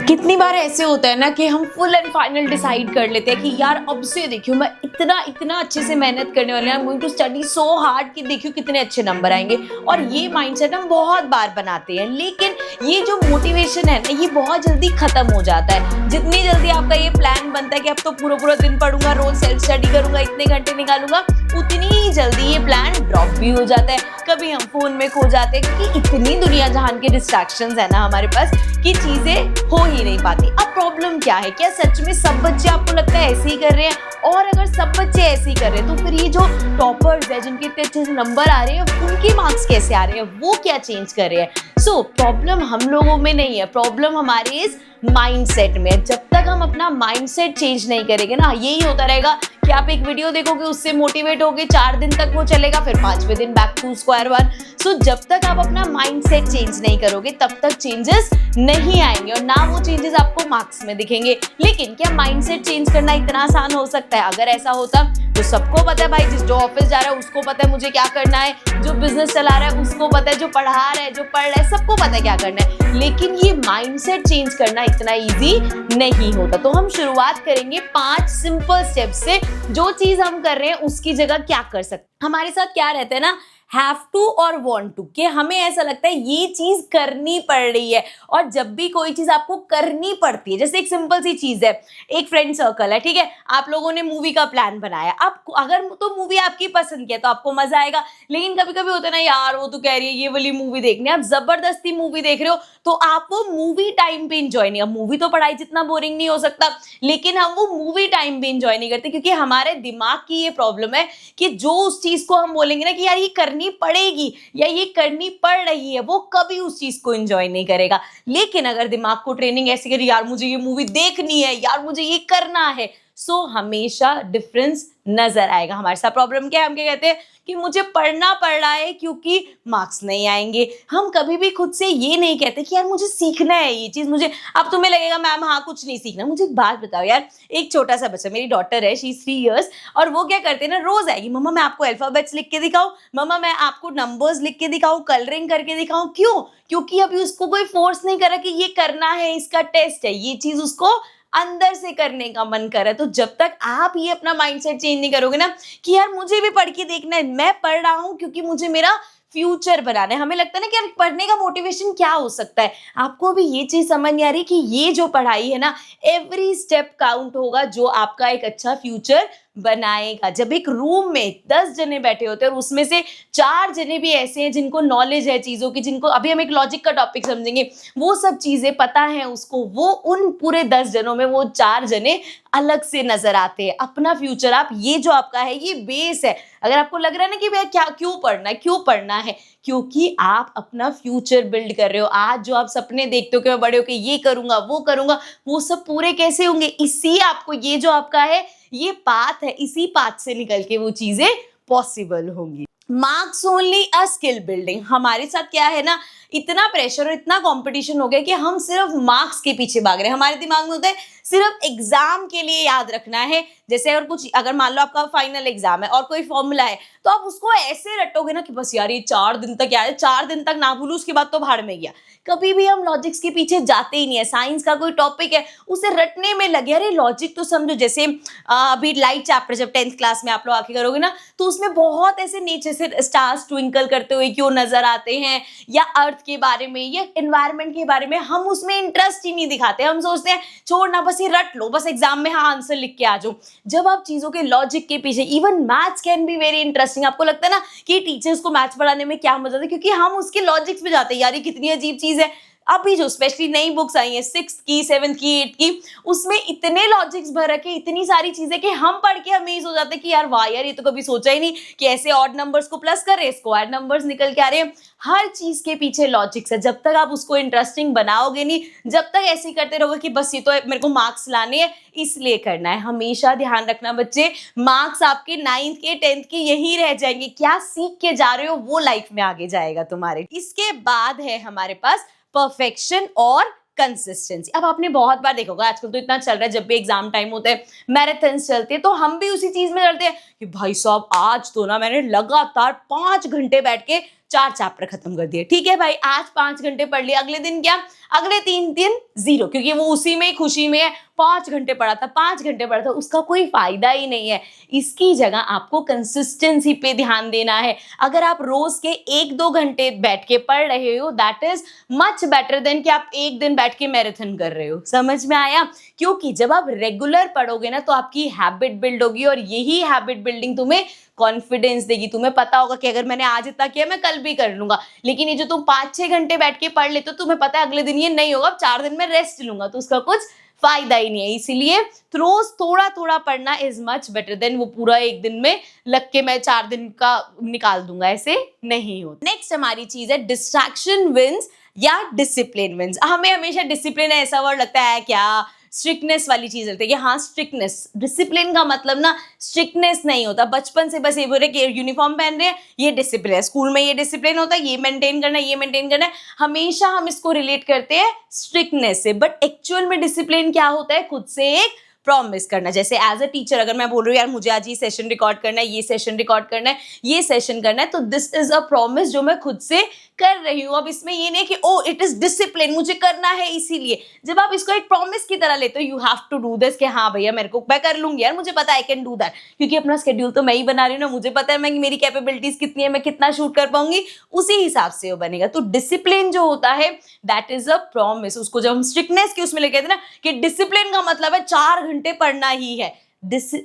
कितनी बार ऐसे होता है ना कि हम फुल एंड फाइनल डिसाइड कर लेते हैं कि यार अब से देखियो मैं इतना इतना अच्छे से मेहनत करने वाली हूँ, I am going to study so hard कि देखियो कितने अच्छे नंबर आएंगे। और ये माइंडसेट हम बहुत बार बनाते हैं, लेकिन ये जो मोटिवेशन है ना ये बहुत जल्दी खत्म हो जाता है। जितनी जल्दी आपका ये प्लान बनता है कि अब तो पूरा पूरा दिन पढ़ूंगा, रोज सेल्फ स्टडी करूंगा, इतने घंटे निकालूंगा, उतनी ही जल्दी ये प्लान ड्रॉप भी हो जाता है। कभी हम फोन में खो जाते हैं क्योंकि इतनी दुनिया जहान के डिस्ट्रैक्शंस है ना हमारे पास कि चीजें हो ही नहीं पाती। अब प्रॉब्लम क्या है? क्या सच में सब बच्चे आपको लगता है ऐसे ही कर रहे हैं? और अगर सब बच्चे ऐसे ही कर रहे हैं तो फिर ये जो टॉपर्स है जिनके इतने अच्छे नंबर आ रहे हैं उनके मार्क्स कैसे आ रहे हैं? वो क्या चेंज कर रहे हैं? सो प्रॉब्लम हम लोगों में नहीं है, प्रॉब्लम हमारे इस माइंडसेट में है। जब तक हम अपना माइंडसेट चेंज नहीं करेंगे ना, यही होता रहेगा कि आप एक वीडियो देखोगे, उससे मोटिवेट होगे, 4 दिन तक वो चलेगा, फिर 5वें दिन बैक टू स्क्वायर वन। सो जब तक आप अपना माइंडसेट चेंज नहीं करोगे तब तक चेंजेस नहीं आएंगे और ना वो चेंजेस आपको मार्क्स में दिखेंगे। लेकिन क्या माइंडसेट चेंज करना इतना आसान हो सकता है? अगर ऐसा होता तो सबको पता है भाई, जो ऑफिस जा रहा है उसको पता है मुझे क्या करना है, जो बिजनेस चला रहा है उसको पता है, जो पढ़ा रहा है, जो पढ़ रहा है, सबको पता है क्या करना है। लेकिन ये माइंडसेट चेंज करना इतना इजी नहीं होता। तो हम शुरुआत करेंगे 5 सिंपल स्टेप्स से। जो चीज हम कर रहे हैं उसकी जगह क्या कर सकते। हमारे साथ क्या रहता है ना, हैव टू और वांट टू, कि हमें ऐसा लगता है ये चीज करनी पड़ रही है। और जब भी कोई चीज आपको करनी पड़ती है, जैसे एक सिंपल सी चीज है, एक फ्रेंड सर्कल है, ठीक है, आप लोगों ने मूवी का प्लान बनाया। अब अगर तो मूवी आपकी पसंद की है तो आपको मजा आएगा, लेकिन कभी कभी होता है ना, यार वो तो कह रही है ये वाली मूवी देखनी है, आप जबरदस्ती मूवी देख रहे हो तो आप वो मूवी टाइम पे इंजॉय नहीं। अब मूवी तो पढ़ाई जितना बोरिंग नहीं हो सकता, लेकिन हम वो मूवी टाइम पे इंजॉय नहीं करते क्योंकि हमारे दिमाग की ये प्रॉब्लम है कि जो उस चीज को हम बोलेंगे ना कि यार ये करनी पड़ेगी या ये करनी पड़ रही है, वो कभी उस चीज को एंजॉय नहीं करेगा। लेकिन अगर दिमाग को ट्रेनिंग ऐसी करी, यार मुझे ये मूवी देखनी है, यार मुझे ये करना है, सो हमेशा डिफरेंस नजर आएगा। हमारे साथ प्रॉब्लम क्या है, हम क्या कहते हैं कि मुझे पढ़ना पड़ रहा है क्योंकि मार्क्स नहीं आएंगे। हम कभी भी खुद से ये नहीं कहते कि यार मुझे सीखना है ये चीज। मुझे अब तुम्हें लगेगा मैम हाँ कुछ नहीं सीखना। मुझे एक बात बताओ यार, एक छोटा सा बच्चा, मेरी डॉटर है, शी इज 3 years, और वो क्या करते हैं ना, रोज आएगी, मम्मा मैं आपको अल्फाबेट्स लिख के दिखाऊं, मम्मा मैं आपको नंबर्स लिख के दिखाऊं, कलरिंग करके दिखाऊं। क्यों? क्योंकि अभी उसको कोई फोर्स नहीं कर रहा कि ये करना है, इसका टेस्ट है, ये चीज उसको अंदर से करने का मन कर रहा है। तो जब तक आप ये अपना माइंडसेट चेंज नहीं करोगे ना कि यार मुझे भी पढ़ के देखना है, मैं पढ़ रहा हूं क्योंकि मुझे मेरा फ्यूचर बनाना है। हमें लगता है ना कि यार पढ़ने का मोटिवेशन क्या हो सकता है। आपको भी ये चीज समझ नहीं आ रही कि ये जो पढ़ाई है ना, एवरी स्टेप काउंट होगा जो आपका एक अच्छा फ्यूचर बनाएगा। जब एक रूम में 10 जने बैठे होते हैं और उसमें से 4 जने भी ऐसे हैं जिनको नॉलेज है चीजों की, जिनको अभी हम एक लॉजिक का टॉपिक समझेंगे, वो सब चीजें पता है उसको, वो उन पूरे 10 जनों में वो 4 जने अलग से नजर आते हैं। अपना फ्यूचर आप, ये जो आपका है ये बेस है। अगर आपको लग रहा है ना कि भैया क्या क्यों पढ़ना है, क्यों पढ़ना है, क्योंकि आप अपना फ्यूचर बिल्ड कर रहे हो। आज जो आप सपने देखते हो कि मैं बड़े होके ये करूंगा वो करूंगा, वो सब पूरे कैसे होंगे? इसी आपको ये जो आपका है ये पाथ है, इसी पाथ से निकल के वो चीजें पॉसिबल होंगी। Marks only a skill building. हमारे साथ क्या है ना, इतना प्रेशर और इतना कंपटीशन हो गया कि हम सिर्फ मार्क्स के पीछे भाग रहे हैं। हमारे दिमाग में होता है सिर्फ एग्जाम के लिए याद रखना है। जैसे और कुछ, अगर मान लो आपका फाइनल एग्जाम है और कोई फॉर्मूला है तो आप उसको ऐसे रटोगे ना कि बस यार ये 4 दिन तक याद है, 4 दिन तक ना भूलू, उसके बाद तो भाड़ में गया। कभी भी हम लॉजिक्स के पीछे जाते ही नहीं है। साइंस का कोई टॉपिक है उसे रटने में लगे, अरे लॉजिक तो समझो। जैसे अभी लाइट चैप्टर जब 10th क्लास में आप लोग आके करोगे ना, तो उसमें बहुत ऐसे नेचर से स्टार्स ट्विंकल करते हुए क्यों नजर आते हैं, या अर्थ के बारे में या एनवायरनमेंट के बारे में, हम उसमें इंटरेस्ट ही नहीं दिखाते। हम सोचते हैं छोड़ना, बस ये रट लो, बस एग्जाम में हाँ आंसर लिख के आ जाओ। जब आप चीजों के लॉजिक के पीछे, even maths can be very interesting. आपको लगता है ना कि टीचर्स को मैथ्स पढ़ाने में क्या मजा आता है, क्योंकि हम उसके लॉजिक्स पे जाते हैं। यार ये कितनी अजीब चीज है। अभी जो स्पेशली नई बुक्स आई हैं 6th की, 7th की, 8th की, उसमें इतने लॉजिक्स भर रखे, इतनी सारी चीजें कि हम पढ़ के अमेज हो जाते हैं कि यार वाह यार, ये तो कभी सोचा ही नहीं कि ऐसे ऑड नंबर्स को प्लस कर रहे हैं, स्क्वायर नंबर्स निकल के आ रहे हैं। हर चीज के पीछे लॉजिक्स है। जब तक आप उसको इंटरेस्टिंग बनाओगे नहीं, जब तक ऐसे ही करते रहोगे कि बस ये तो मेरे को मार्क्स लाने हैं इसलिए करना है। हमेशा ध्यान रखना बच्चे, मार्क्स आपके 9th के 10th के यही रह जाएंगे। क्या सीख के जा रहे हो वो लाइफ में आगे जाएगा तुम्हारे। इसके बाद है हमारे पास परफेक्शन और कंसिस्टेंसी। अब आपने बहुत बार देखा होगा, आजकल तो इतना चल रहा है, जब भी एग्जाम टाइम होता है, मैराथन्स चलते हैं, तो हम भी उसी चीज में चलते हैं कि भाई साहब आज तो ना मैंने लगातार 5 घंटे बैठ के 4 चैप्टर खत्म कर दिए। ठीक है भाई, आज 5 घंटे पढ़ लिया, अगले दिन क्या, अगले 3 दिन 0, क्योंकि वो उसी में खुशी में है। 5 घंटे पढ़ा था, 5 घंटे पढ़ा था, उसका कोई फायदा ही नहीं है। इसकी जगह आपको कंसिस्टेंसी पे ध्यान देना है। अगर आप रोज के 1-2 घंटे बैठ के पढ़ रहे हो, that is much better than कि आप एक दिन बैठ के मैराथन कर रहे हो। समझ में आया? क्योंकि जब आप रेगुलर पढ़ोगे ना तो आपकी हैबिट बिल्ड होगी, और यही हैबिट बिल्डिंग तुम्हें कॉन्फिडेंस देगी। तुम्हें पता होगा कि अगर मैंने आज इतना किया मैं कल भी कर लूंगा। लेकिन ये जो तुम 5-6 घंटे बैठ के पढ़ लेते हो, तुम्हें पता है अगले दिन ये नहीं होगा, 4 दिन में रेस्ट लूंगा, तो उसका कुछ फायदा ही नहीं है। इसीलिए रोज थोड़ा थोड़ा पढ़ना इज मच बेटर देन वो पूरा एक दिन में लग के मैं 4 दिन का निकाल दूंगा, ऐसे नहीं होता। नेक्स्ट हमारी चीज है डिस्ट्रैक्शन विंस या डिसिप्लिन विंस। हमें हमेशा डिसिप्लिन ऐसा वर्ड लगता है क्या, स्ट्रिक्टनेस वाली चीज लगती है कि हाँ स्ट्रिक्टनेस। डिसिप्लिन का मतलब ना स्ट्रिक्टनेस नहीं होता। बचपन से बस ये बोल रहे कि यूनिफॉर्म पहन रहे हैं, ये डिसिप्लिन है, स्कूल में ये डिसिप्लिन होता है, ये मेंटेन करना है, ये मेंटेन करना है। हमेशा हम इसको रिलेट करते हैं स्ट्रिक्टनेस से, बट एक्चुअल में डिसिप्लिन क्या होता है, खुद से एक प्रॉमिस करना। जैसे एज अ टीचर अगर मैं बोल रही हूँ यार मुझे आज ये सेशन रिकॉर्ड करना है, ये सेशन रिकॉर्ड करना है, ये सेशन करना है, तो दिस इज अ प्रॉमिस जो मैं खुद से कर रही हूँ। अब इसमें ये नहीं कि ओ इट इज डिसिप्लिन, मुझे करना है इसीलिए। जब आप इसको एक प्रॉमिस की तरह लेते हो, you have to do this, कि हाँ भैया मेरे को, मैं कर लूंगी यार, मुझे पता है आई कैन डू दैट, क्योंकि अपना शेड्यूल तो मैं ही बना रही हूँ ना, मुझे पता है मैं मेरी कैपेबिलिटीज कितनी है, मैं कितना शूट कर पाऊंगी, उसी हिसाब से वो बनेगा। तो डिसिप्लिन जो होता है दैट इज अ प्रॉमिस। उसको जब हम स्ट्रिक्टनेस की उसमें लेके आते हैं ना कि डिसिप्लिन का मतलब है 4 घंटे पढ़ना ही है,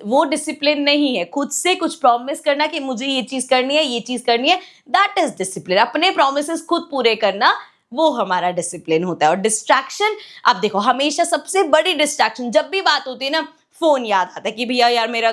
वो डिसिप्लिन नहीं है। खुद से कुछ प्रॉमिस करना कि मुझे ये चीज करनी है, ये चीज करनी है, दैट इज डिसिप्लिन। अपने प्रॉमिसेस खुद पूरे करना, वो हमारा डिसिप्लिन होता है। और डिस्ट्रैक्शन, अब देखो हमेशा सबसे बड़ी डिस्ट्रैक्शन जब भी बात होती है ना, फोन याद आता है कि भैया यार मेरा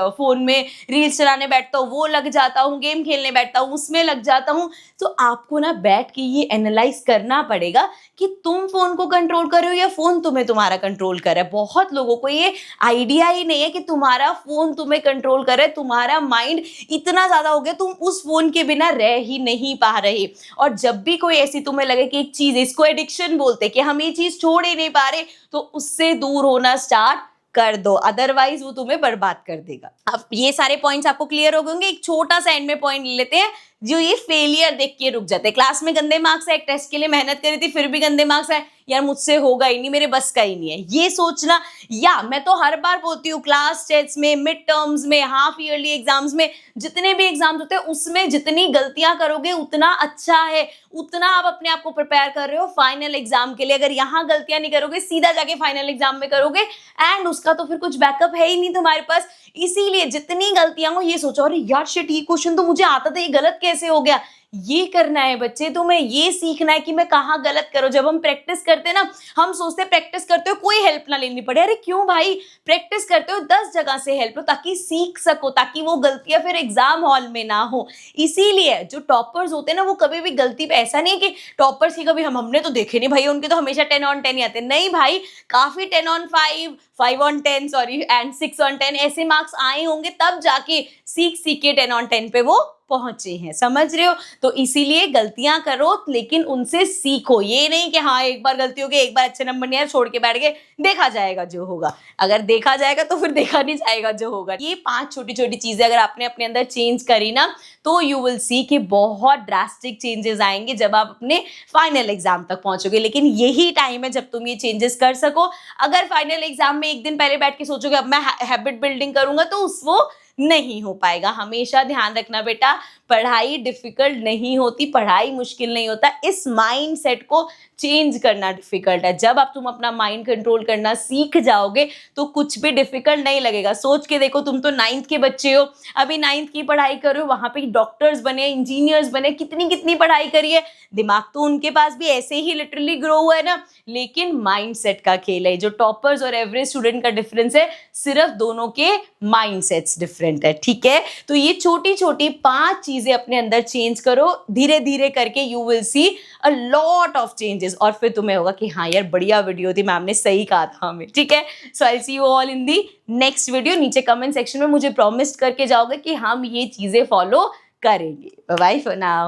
फोन में रील्स चलाने बैठता हूँ, वो लग जाता हूँ, गेम खेलने बैठता हूँ, उसमें लग जाता हूँ। तो आपको ना बैठ के ये एनालाइज करना पड़ेगा कि तुम फोन को कंट्रोल कर रहे हो या फोन तुम्हें तुम्हारा कंट्रोल कर रहा है। बहुत लोगों को ये आइडिया ही नहीं है कि तुम्हारा फोन तुम्हें कंट्रोल कर रहा है। तुम्हारा माइंड इतना ज्यादा हो गया, तुम उस फोन के बिना रह ही नहीं पा रहे। और जब भी कोई ऐसी तुम्हें लगे कि एक चीज, इसको एडिक्शन बोलते कि हम ये चीज छोड़ ही नहीं पा रहे, तो उससे दूर होना स्टार्ट कर दो, अदरवाइज वो तुम्हें बर्बाद कर देगा। अब ये सारे पॉइंट्स आपको क्लियर हो गए होंगे। एक छोटा सा एंड में पॉइंट ले लेते हैं, जो ये फेलियर देख के रुक जाते हैं। क्लास में गंदे मार्क्स आए, एक टेस्ट के लिए मेहनत करी थी फिर भी गंदे मार्क्स आए, यार मुझसे होगा ही नहीं, मेरे बस का ही नहीं है, ये सोचना। या मैं तो हर बार बोलती हूँ क्लास टेस्ट में, मिड टर्म्स में, हाफ ईयरली एग्जाम्स में, जितने भी एग्जाम्स होते हैं उसमें जितनी गलतियां करोगे उतना अच्छा है, उतना आप अपने आप को प्रिपेयर कर रहे हो फाइनल एग्जाम के लिए। अगर यहाँ गलतियां नहीं करोगे, सीधा जाके फाइनल एग्जाम में करोगे, एंड उसका तो फिर कुछ बैकअप है ही नहीं तुम्हारे पास। इसीलिए जितनी गलतियां हो ये सोचो, अरे यार शिट, ये क्वेश्चन तो मुझे आता था, ये गलत कैसे हो गया। ये करना है बच्चे, तुम्हें ये सीखना है कि मैं कहाँ गलत करूं। जब हम प्रैक्टिस करते हैं ना, हम सोचते हैं प्रैक्टिस करते हो कोई हेल्प ना लेनी पड़े। अरे क्यों भाई, प्रैक्टिस करते हो 10 जगह से हेल्प लो, ताकि सीख सको, ताकि वो गलतियां फिर एग्जाम हॉल में ना हो। इसीलिए जो टॉपर्स होते हैं ना, वो कभी भी गलती पे, ऐसा नहीं है कि टॉपर्स की कभी हमने तो देखे नहीं भाई, उनके तो हमेशा 10 on 10 ही आते। नहीं भाई, काफी 10 on 5, 5 on 10 sorry, and 6 on 10 ऐसे मार्क्स आए होंगे, तब जाके सीख के 10 on 10 पे वो पहुंचे हैं। समझ रहे हो? तो इसीलिए गलतियां करो लेकिन उनसे सीखो। ये नहीं कि हाँ एक बार गलती हो गई, एक बार अच्छे नंबर नहीं आया, छोड़ के बैठ गए, देखा जाएगा जो होगा। अगर देखा जाएगा तो फिर देखा नहीं जाएगा जो होगा। ये 5 छोटी छोटी चीजें अगर आपने अपने अंदर चेंज करी ना, तो यू विल सी कि बहुत ड्रास्टिक चेंजेस आएंगे जब आप अपने फाइनल एग्जाम तक पहुंचोगे। लेकिन यही टाइम है जब तुम ये चेंजेस कर सको। अगर फाइनल एग्जाम में एक दिन पहले बैठ के सोचोगे अब मैं हैबिट बिल्डिंग करूंगा, तो वो नहीं हो पाएगा। हमेशा ध्यान रखना बेटा, पढ़ाई डिफिकल्ट नहीं होती, पढ़ाई मुश्किल नहीं होता, इस माइंडसेट को चेंज करना डिफिकल्ट है। जब आप तुम अपना माइंड कंट्रोल करना सीख जाओगे तो कुछ भी डिफिकल्ट नहीं लगेगा। सोच के देखो, तुम तो 9th के बच्चे हो, अभी 9th की पढ़ाई करो, वहां पे डॉक्टर्स बने, इंजीनियर्स बने, कितनी कितनी पढ़ाई करी है, दिमाग तो उनके पास भी ऐसे ही लिटरली ग्रो हुआ है ना। लेकिन माइंडसेट का खेल है। जो टॉपर्स और एवरेज स्टूडेंट का डिफरेंस है, सिर्फ दोनों के माइंडसेट्स डिफरेंट है। ठीक है, तो ये छोटी छोटी 5 चीजें अपने अंदर चेंज करो, धीरे धीरे करके you will see a lot of changes. और फिर तुम्हें होगा कि हाँ यार बढ़िया वीडियो थी, मैम ने सही कहा था हमें। ठीक है, so I see you all in the next video. नीचे कमेंट सेक्शन में मुझे प्रॉमिस करके जाओगे कि हम ये चीजें फॉलो करेंगे। Bye bye for now.